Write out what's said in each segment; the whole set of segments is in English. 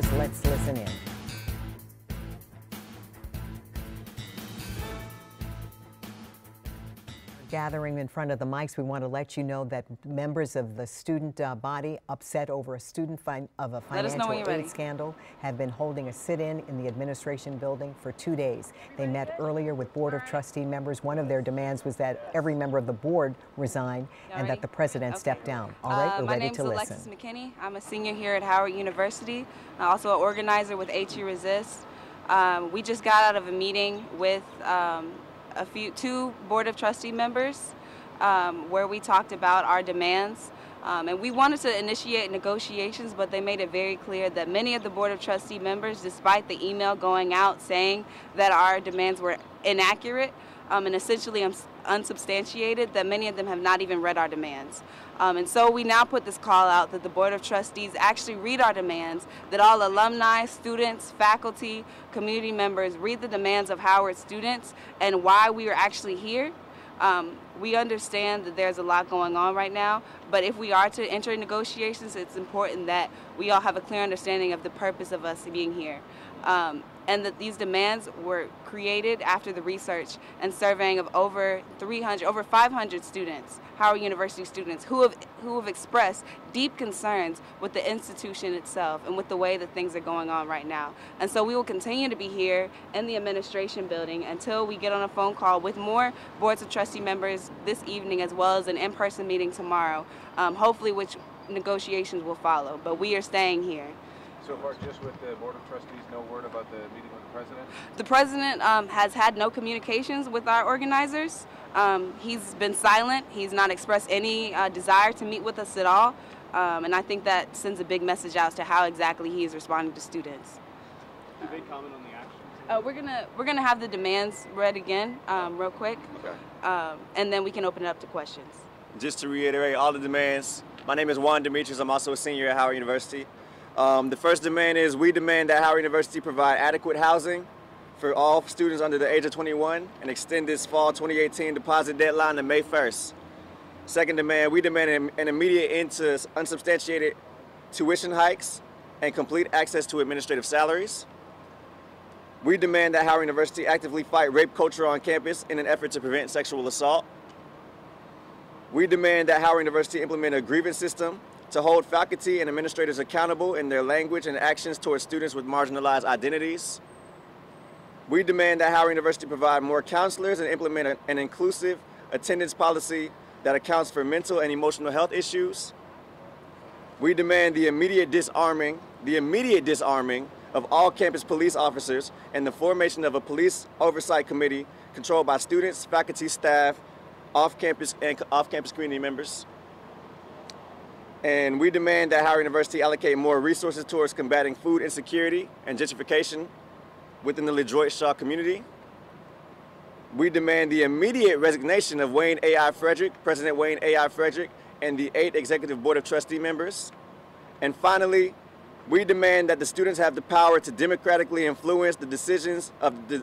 members. Let's listen in. Gathering in front of the mics, we want to let you know that members of the student body upset over a student of a financial aid scandal have been holding a sit-in in the administration building for 2 days. They met earlier with Board of Trustee members. One of their demands was that every member of the board resign and that the president step down. All right, we're ready to listen. My name is Alexis McKinney. I'm a senior here at Howard University. I'm also an organizer with HE Resist. We just got out of a meeting with two Board of Trustee members where we talked about our demands. And we wanted to initiate negotiations, but they made it very clear that many of the Board of Trustee members, despite the email going out saying that our demands were inaccurate and essentially unsubstantiated, that many of them have not even read our demands. And so we now put this call out that the Board of Trustees actually read our demands, that all alumni, students, faculty, community members read the demands of Howard students and why we are actually here. We understand that there's a lot going on right now, but if we are to enter negotiations, it's important that we all have a clear understanding of the purpose of us being here. And that these demands were created after the research and surveying of over 500 students, Howard University students, who have expressed deep concerns with the institution itself and with the way that things are going on right now. And so we will continue to be here in the administration building until we get on a phone call with more Boards of Trustee members this evening, as well as an in-person meeting tomorrow, hopefully which negotiations will follow. But we are staying here. So far, just with the Board of Trustees, no word about the meeting with the President? The President has had no communications with our organizers. He's been silent. He's not expressed any desire to meet with us at all. And I think that sends a big message out to how exactly he is responding to students. Did they comment on the actions? We're gonna have the demands read again real quick. Okay. And then we can open it up to questions. Just to reiterate all the demands, my name is Juan Dimitri. I'm also a senior at Howard University. The first demand is we demand that Howard University provide adequate housing for all students under the age of 21 and extend this fall 2018 deposit deadline to May 1st. Second demand, we demand an immediate end to unsubstantiated tuition hikes and complete access to administrative salaries. We demand that Howard University actively fight rape culture on campus in an effort to prevent sexual assault. We demand that Howard University implement a grievance system to hold faculty and administrators accountable in their language and actions towards students with marginalized identities. We demand that Howard University provide more counselors and implement an inclusive attendance policy that accounts for mental and emotional health issues. We demand the immediate disarming of all campus police officers and the formation of a police oversight committee controlled by students, faculty, staff, off-campus community members. And we demand that Howard University allocate more resources towards combating food insecurity and gentrification within the LaDroit-Shaw community. We demand the immediate resignation of President Wayne A.I. Frederick, and the 8 Executive Board of Trustee members. And finally, we demand that the students have the power to democratically influence the decisions of the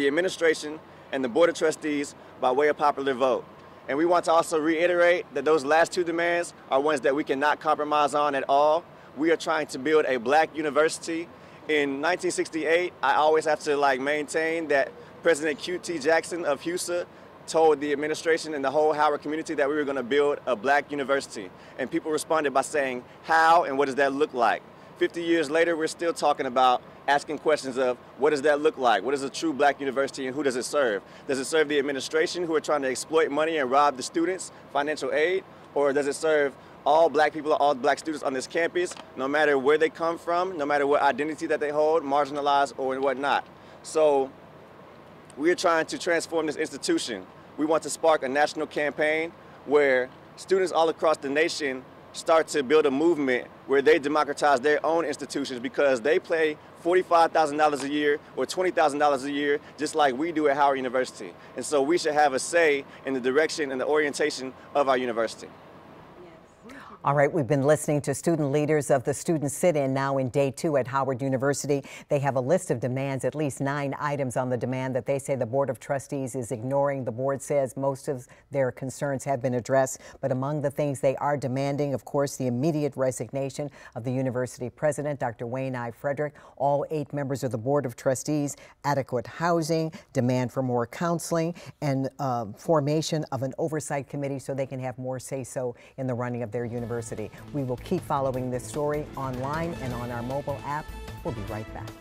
administration and the Board of Trustees by way of popular vote. And we want to also reiterate that those last 2 demands are ones that we cannot compromise on at all. We are trying to build a black university. In 1968, I always have to maintain that President Q.T. Jackson of HUSA told the administration and the whole Howard community that we were going to build a black university. And people responded by saying, how and what does that look like? 50 years later, we're still talking about asking questions of what does that look like? What is a true black university and who does it serve? Does it serve the administration who are trying to exploit money and rob the students financial aid? Or does it serve all black people, all black students on this campus, no matter where they come from, no matter what identity that they hold, marginalized or whatnot? So we are trying to transform this institution. We want to spark a national campaign where students all across the nation start to build a movement where they democratize their own institutions, because they pay $45,000 a year or $20,000 a year just like we do at Howard University. And so we should have a say in the direction and the orientation of our university. Yes. All right, we've been listening to student leaders of the student sit-in now in day 2 at Howard University. They have a list of demands, at least 9 items on the demand that they say the Board of Trustees is ignoring. The board says most of their concerns have been addressed, but among the things they are demanding, of course, the immediate resignation of the university president, Dr. Wayne I. Frederick, all 8 members of the Board of Trustees, adequate housing, demand for more counseling, and formation of an oversight committee so they can have more say-so in the running of their university. We will keep following this story online and on our mobile app. We'll be right back.